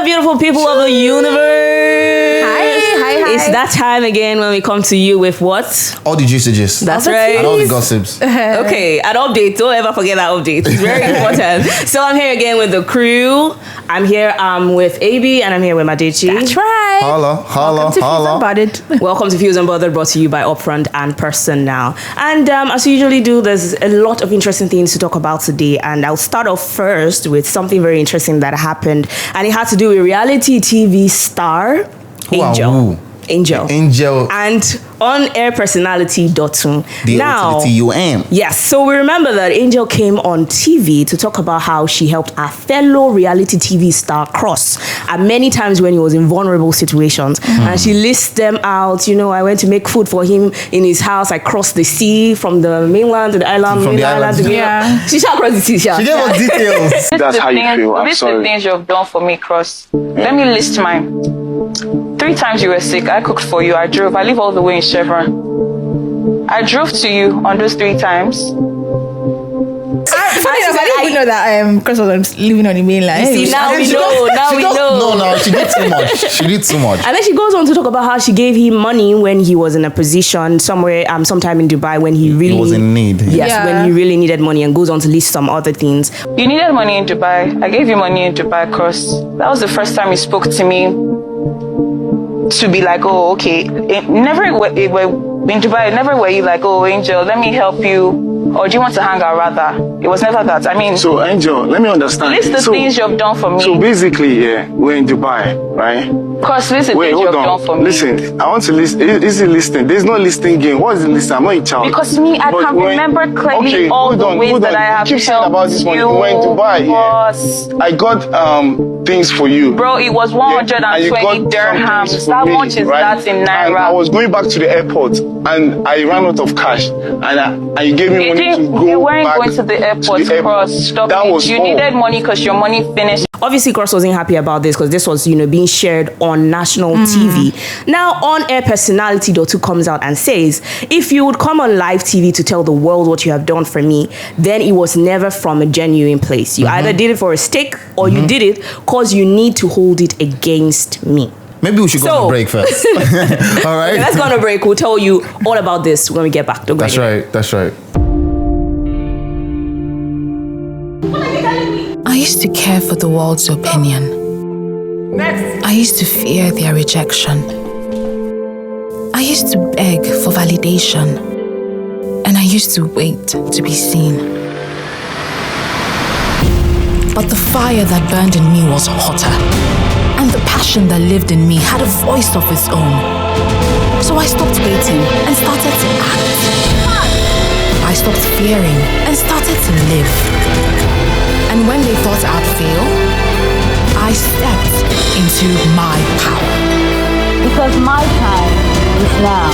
beautiful people of the universe. Hi. It's that time again when we come to you with what? All the juices. That's right. And all the gossips. Okay, an update. Don't ever forget that update. It's very important. So I'm here again with the crew. I'm here with AB and I'm here with Madechi. That's right. Holla. Welcome to Fuze Unbothered. Welcome to Fuze Unbothered, brought to you by Upfront and Person Now. And as we usually do, there's a lot of interesting things to talk about today. And I'll start off first with something very interesting that happened. And it had to do with reality TV star Angel. And on-air personality Dotun. Now, yes, so we remember that Angel came on TV to talk about how she helped a fellow reality TV star Cross at many times when he was in vulnerable situations. And she lists them out. You know, I went to make food for him in his house. I crossed the sea from the mainland to the island. From the island to the mainland. She shall cross the sea. She gave us details. That's how you feel. I'm These sorry. the things you've done for me, Cross. Let me list mine. 3 times you were sick, I cooked for you, I drove. I live all the way in Chevron. I drove to you on those 3 times. I didn't know that Cross was living on the mainland. See, now we know. No, she did too much. And then she goes on to talk about how she gave him money when he was in a position somewhere, sometime in Dubai when he really was in need. Yes, when he really needed money, and goes on to list some other things. You needed money in Dubai. I gave you money in Dubai, Cross. That was the first time you spoke to me to be like, oh, okay. Never in Dubai, never were you like, oh, Angel, let me help you. Or do you want to hang out rather? It was never that. I mean, So, Angel, let me understand. list the things you've done for me. So basically, yeah, we're in Dubai, right? Cross, list the Wait, things hold you've done for on. me. Listen, I want to list. Is it listing? There's no listing game. What is the listing? I'm not a child. Because me, I can remember clearly all the ways that I have Keep saying about this one. You went to Dubai, yeah. I got things for you. Bro, it was 120 dirhams. How much is that in Naira? And I was going back to the airport and I ran out of cash. And you gave me money to go You weren't back going to the airport, Cross. Stop That it. was You all. needed money because your money finished. Obviously, Cross wasn't happy about this because this was, being shared on national TV. Now, on-air personality Dotu comes out and says, if you would come on live TV to tell the world what you have done for me, then it was never from a genuine place. You either did it for a stick or you did it because you need to hold it against me. Maybe we should go on a break first. All right. Okay, let's go on a break. We'll tell you all about this when we get back. Don't go anywhere. That's right. I used to care for the world's opinion. I used to fear their rejection. I used to beg for validation. And I used to wait to be seen. But the fire that burned in me was hotter. And the passion that lived in me had a voice of its own. So I stopped waiting and started to act. I stopped fearing and started to live. And when they thought I'd fail, I stepped into my power. Because my time is now.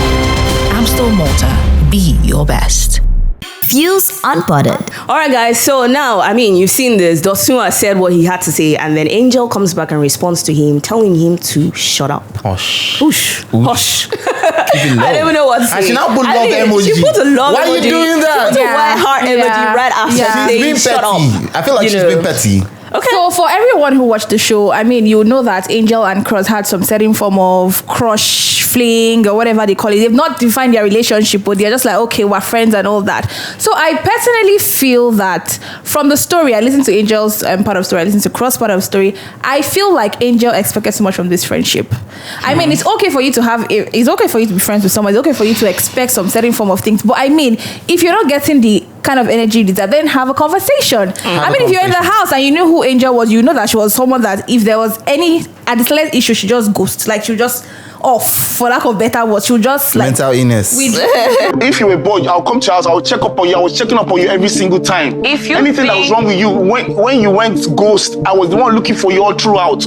Amstel Malta, be your best. Fuze Unbothered. All right, guys. So now, you've seen this. Dosua said what he had to say, and then Angel comes back and responds to him, telling him to shut up. Hush. Hush. I don't even know what to say. And she now put love emoji. She put a love emoji. Why are you doing that? She put a white heart emoji right after saying shut up. I feel like she's been petty. Okay. So for everyone who watched the show, you know that Angel and Cross had some certain form of crush, fling, or whatever they call it. They've not defined their relationship, but they're just like, okay, we're friends and all that. So I personally feel that from the story, I listened to Angel's part of the story, I listened to Cross part of the story, I feel like Angel expected so much from this friendship. It's okay for you to it's okay for you to be friends with someone, it's okay for you to expect some certain form of things, but if you're not getting the kind of energy you deserve, then have a conversation. If you're in the house and you knew who Angel was, you know that she was someone that if there was any at the slightest issue, she just ghost, like she just off, for lack of better words. She would just like mental illness. If you were bored, I'll come to your house, I'll check up on you. I was checking up on you every single time. If you anything that was wrong with you, when you went ghost, I was the one looking for you all throughout.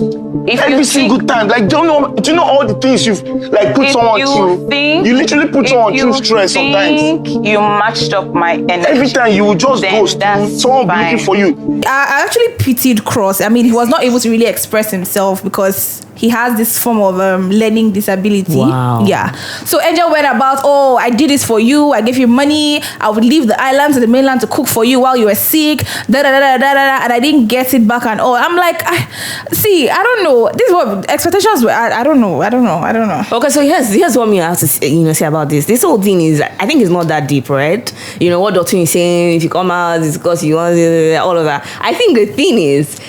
Every single time. Like, do you know all the things you've like put someone through? You literally put someone through stress sometimes. You matched up my energy. Every time you would just ghost, someone be looking for you. I actually pitied Cross. He was not able to really express himself because he has this form of learning disability. Wow. Yeah. So Angel went about, oh, I did this for you. I gave you money. I would leave the island to the mainland to cook for you while you were sick. And I didn't get it back and all. I'm like, I don't know. This is what expectations were. I don't know. Okay, so here's what me I have to say about this. This whole thing is, I think it's not that deep, right? What Dr. is saying, if you come out, it's because you want all of that. I think the thing is,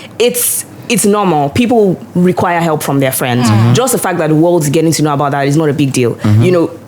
it's normal. People require help from their friends. Just the fact that the world's getting to know about that is not a big deal.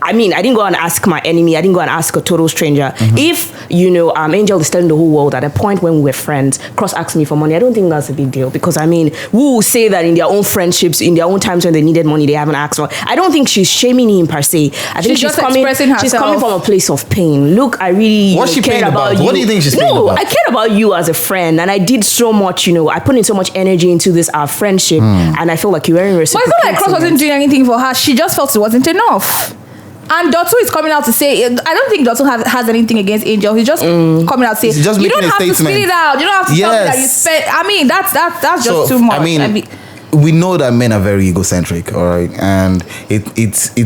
I didn't go and ask my enemy. I didn't go and ask a total stranger. If, Angel is telling the whole world at a point when we were friends, Cross asked me for money, I don't think that's a big deal. Because, who will say that in their own friendships, in their own times when they needed money, they haven't asked for. I don't think she's shaming him per se. I think she's expressing herself. She's coming from a place of pain. Look, I really cared about you. What do you think she's paying about? No, I cared about you as a friend. And I did so much, I put in so much energy into this, our friendship. And I feel like you weren't reciprocating. But it's not like Cross wasn't doing anything for her. She just felt it wasn't enough. And Dotsu is coming out to say, I don't think Dotsu has anything against Angel. He's just coming out to say, you don't have to spit it out. You don't have to tell me that you spent. That's just too much. We know that men are very egocentric, all right? And it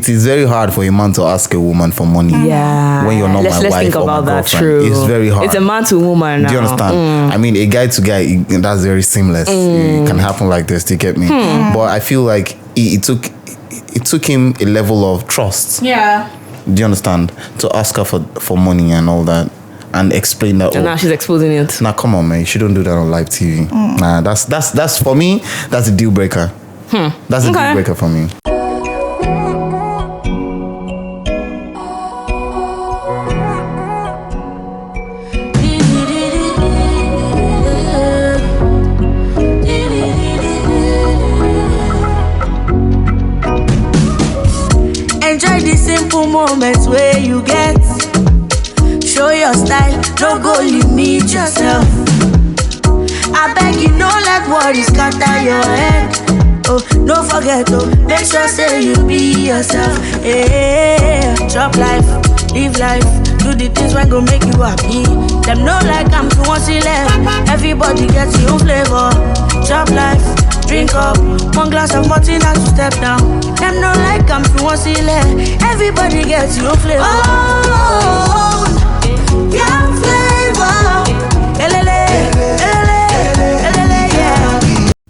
is very hard for a man to ask a woman for money. Yeah. When you're not my wife Let's think or about my that. girlfriend. True. It's very hard. It's a man to woman now. Do you understand? A guy to guy, that's very seamless. It can happen like this, do you get me? But I feel like it took him a level of trust. Yeah. Do you understand? To ask her for money and all that. And explain that. And now she's exposing it. Nah, come on, man. You shouldn't do that on live TV. Nah, that's for me, that's a deal breaker. That's a deal breaker for me. Enjoy the simple moments where you get. Show your style, don't go limit yourself. I beg you, no let worries scatter your head. Oh, don't forget, make sure say you be yourself. Yeah, chop life, live life, do the things when go make you happy. Them know like I'm too once left. Everybody gets your own flavor. Chop life, drink up, one glass of Martin as you step down. Them know like I'm too once left. Everybody gets your own flavor. Oh, yeah, flavor.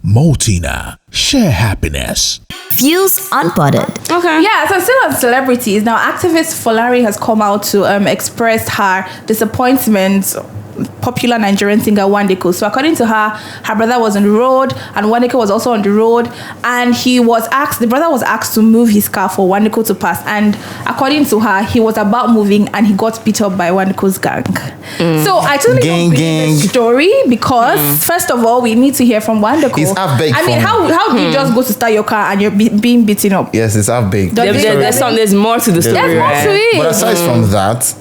Multina, share happiness. Fuze Unbothered. Okay. Yeah, so still on celebrities. Now, activist Folari has come out to express her disappointment. Popular Nigerian singer Wandeko. So according to her, her brother was on the road and Wandeko was also on the road, and the brother was asked to move his car for Wandeko to pass, and according to her, he was about moving and he got beat up by Wandeko's gang. So I totally don't believe the story because first of all, we need to hear from Wandeko. It's half-baked. How do you just go to start your car and you're being beaten up? Yes, it's half-baked. There's more to the story. There's more to it. But aside from that,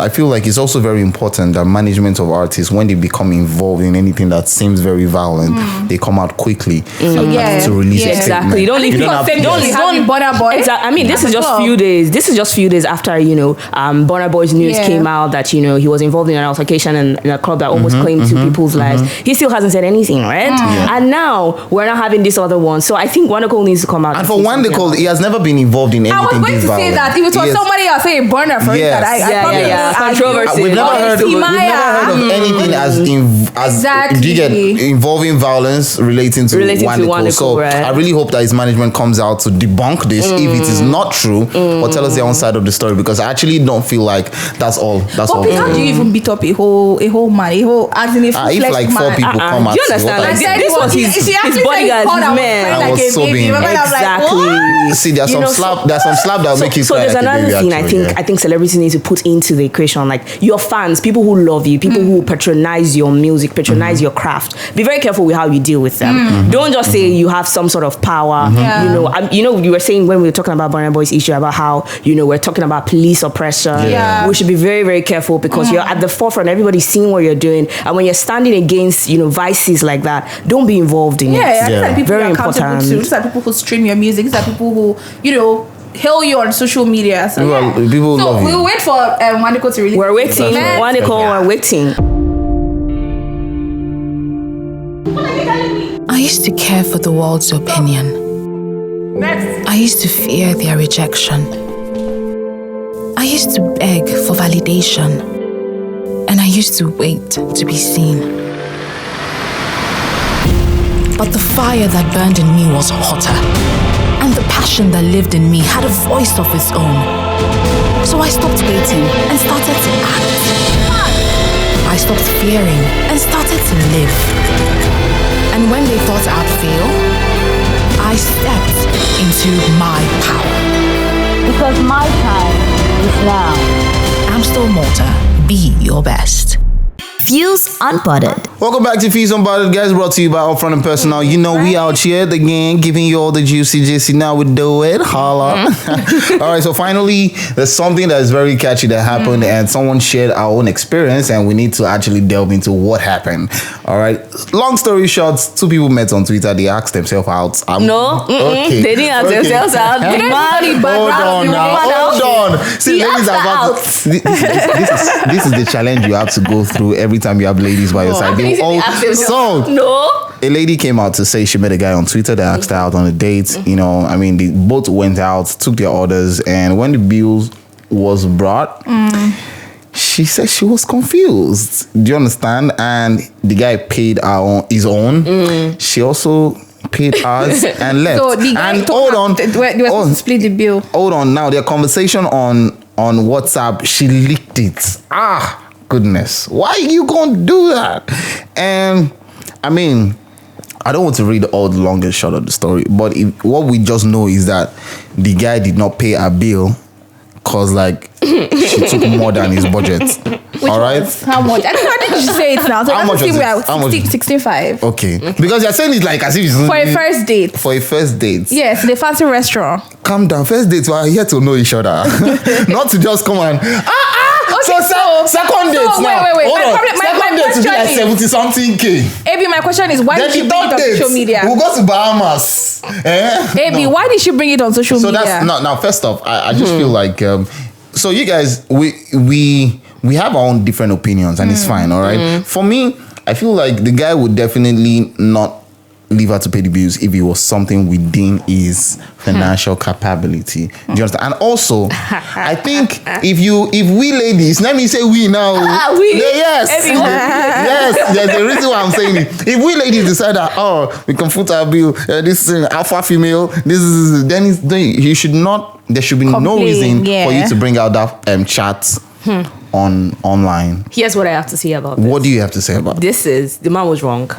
I feel like it's also very important that management of artists, when they become involved in anything that seems very violent, they come out quickly and have to release a statement. Exactly. Don't leave Burna Boy. Exactly. This is just few days. This is just few days after Burna Boy's news came out that he was involved in an altercation in a club that almost claimed two people's lives. He still hasn't said anything, right? And now we're not having this other one. So I think Wandeko needs to come out. And for Wandeko, he has never been involved in anything. I was going to say that if it was somebody else saying Burna, for instance, I probably controversy. We've never heard of anything as involving violence relating to Wandeko. So I really hope that his management comes out to debunk this if it is not true, or tell us their own side of the story, because I actually don't feel like that's all. But how do you even beat up a whole man? As in if like four people come out, do you understand? This was his bodyguard, his man. I was sobbing. Exactly. See, there's some slap that will make you cry. So there's another thing I think celebrities need to put into the equation, like your fans, people who love you, people who patronize your music, patronize your craft. Be very careful with how you deal with them. Don't just say you have some sort of power. You were saying when we were talking about Burna Boy's issue about how we're talking about police oppression. We should be very, very careful because you're at the forefront. Everybody's seeing what you're doing, and when you're standing against vices like that, don't be involved in it. These are people very you're accountable to. These are people who stream your music. These are people who hail you on social media. So people love you. We'll wait for Wandeko to release. We're waiting. Wandeko, we're waiting. I used to care for the world's opinion, Next. I used to fear their rejection. I used to beg for validation. And I used to wait to be seen. But the fire that burned in me was hotter. And the passion that lived in me had a voice of its own. So I stopped waiting and started to act. I stopped fearing and started to live. And when they thought I'd fail, I stepped into my power. Because my time is now. Amstel Malta, be your best. Fuze Unbothered. Welcome back to Fuze Unbothered, guys. Brought to you by Upfront and Personal. You know, we out here again, giving you all the juicy. Now we do it. Holla. All right, so finally, there's something that is very catchy that happened, and someone shared our own experience, and we need to actually delve into what happened. All right. Long story short, two people met on Twitter. They asked themselves out. Okay. They didn't ask themselves out. Hold on. See, ladies are about. This is the challenge you have to go through every time you have ladies by your side. They all a lady came out to say she met a guy on Twitter that asked her out on a date. You know, I mean, they both went out, took their orders, and when the bill was brought, she said she was confused. Do you understand? And the guy paid his own. She also paid ours and left. So the guy and hold on, they were supposed to split the bill. Hold on, now their conversation on WhatsApp, she leaked it. Goodness, why you gonna do that? And I mean, I don't want to read all the long and short of the story, but what we just know is that the guy did not pay a bill because like she took more than his budget. All right, how much? I think you should say it now. So how much was it? How much? 65. Okay, because you're saying it like as if it's for a first date. For a first date. Yes, the fancy restaurant. Calm down. First dates, we are here to know each other, not to just come and Okay, second dates now. Wait. Hold on. Second date to be like 70-something K. Abi, my question is, why did she bring it on social media? We'll go to Bahamas. Abi, why did she bring it on social media? So that's now. First off, I just feel like so you guys, we have our own different opinions, and it's fine. All right. For me, I feel like the guy would definitely not leave her to pay the bills if it was something within his financial capability. Do you understand? And also, I think if we ladies, let me say we now. Yes, there's a reason why I'm saying it. If we ladies decide that we can foot our bill, this is alpha female, then you should not. There should be no reason for you to bring out that chat online. Here's what I have to say about this. What do you have to say about this? The man was wrong.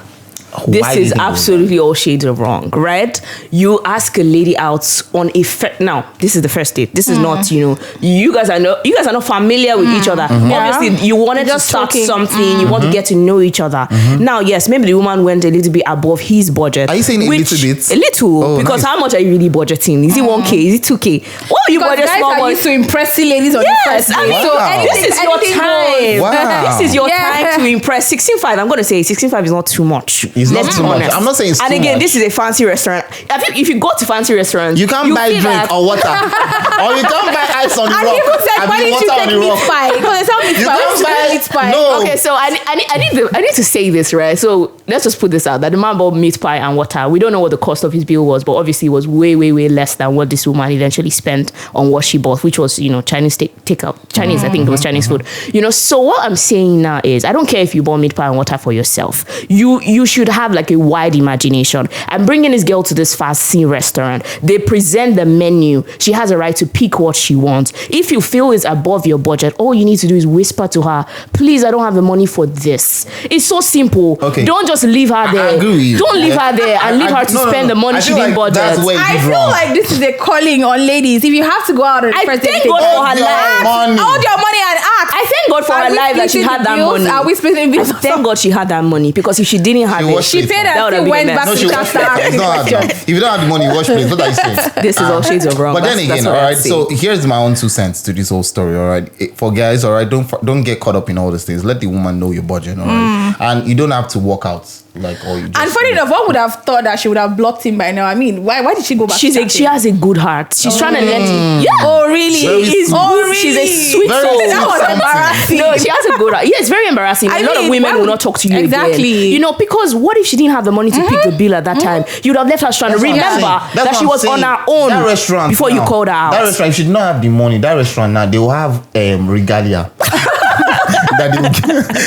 This is absolutely all shades of wrong, right? You ask a lady out on now. This is the first date. This is not, you guys are not familiar with each other. Obviously, you wanted to start something. You want to get to know each other. Now, yes, maybe the woman went a little bit above his budget. Are you saying a little bit? A little, because how much are you really budgeting? Is it 1K? Is it 2K? What are you budgeting? Guys are used to impressing ladies on the first date. I mean, so this is your time. Wow. This is your time to impress. 16.5. I'm going to say 16.5 is not too much. It's not too much. I'm not saying it's too much. And again, this is a fancy restaurant. I think if you go to fancy restaurants, you can't buy drink or water, or you can't buy ice on the rock. And people said, why didn't you take meat pie? Because they sell meat pie. No. Okay, so I need to say this, right? So let's just put this out that the man bought meat pie and water. We don't know what the cost of his bill was, but obviously it was way, way, way less than what this woman eventually spent on what she bought, which was, Chinese takeout. Chinese, I think it was Chinese food. So what I'm saying now is, I don't care if you bought meat pie and water for yourself. You should have like a wide imagination. I'm bringing this girl to this fancy restaurant. They present the menu. She has a right to pick what she wants. If you feel it's above your budget, all you need to do is whisper to her, please, I don't have the money for this. It's so simple. Okay. Don't just leave her there. I agree with you. Don't leave her there and leave her to spend the money she didn't budget. I feel like this is a calling on ladies. If you have to go out on the first date, thank God for her life. Hold your money and act. I thank God for her life that she had that money. Are we splitting bills? Thank God she had that money, because if she didn't have it, she paid her and went back to Qatar. If you don't have the money, watch plays. What are you saying? This is all shades of wrong. But then again, all right. So here's my own 2 cents to this whole story. All right, for guys, all right, don't get caught up in all these things. Let the woman know your budget, all right, and you don't have to walk out Like, or you just And funny enough, one would have thought that she would have blocked him by now. I mean, why did she go back? She has a good heart. She's trying to let him. Yeah. Oh really? She's a sweet Very soul. sweet. That was embarrassing. No, she has a good heart. Yeah, it's very embarrassing. A lot of women will not talk to you exactly. again. Because what if she didn't have the money to pick the bill at that time? You'd have left her stranded. Remember that she was on her own that restaurant before you called her out. That restaurant, if she did not have the money, that restaurant now, they will have regalia.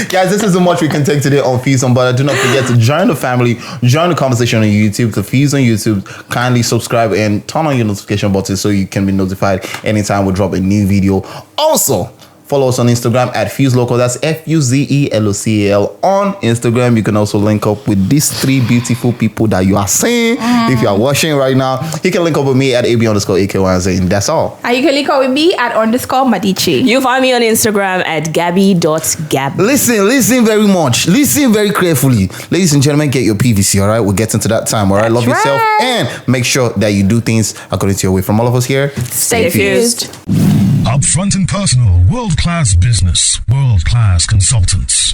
Guys, this is so much we can take today on Fuze Unbothered. Do not forget to join the family, join the conversation on YouTube, to Fuze on YouTube. Kindly subscribe and turn on your notification button so you can be notified anytime we drop a new video. Also, follow us on Instagram at Fuze Local. That's FUZELOCAL on Instagram. You can also link up with these three beautiful people that you are seeing. If you are watching right now, you can link up with me at AB_AKYZ. And that's all. And you can link up with me at _Madichi. You find me on Instagram at Gabby.Gab. Listen very much. Listen very carefully. Ladies and gentlemen, get your PVC, all right? We'll get into that time, all right? Love yourself and make sure that you do things according to your way. From all of us here, Stay fused. Upfront and personal, world-class business, world-class consultants.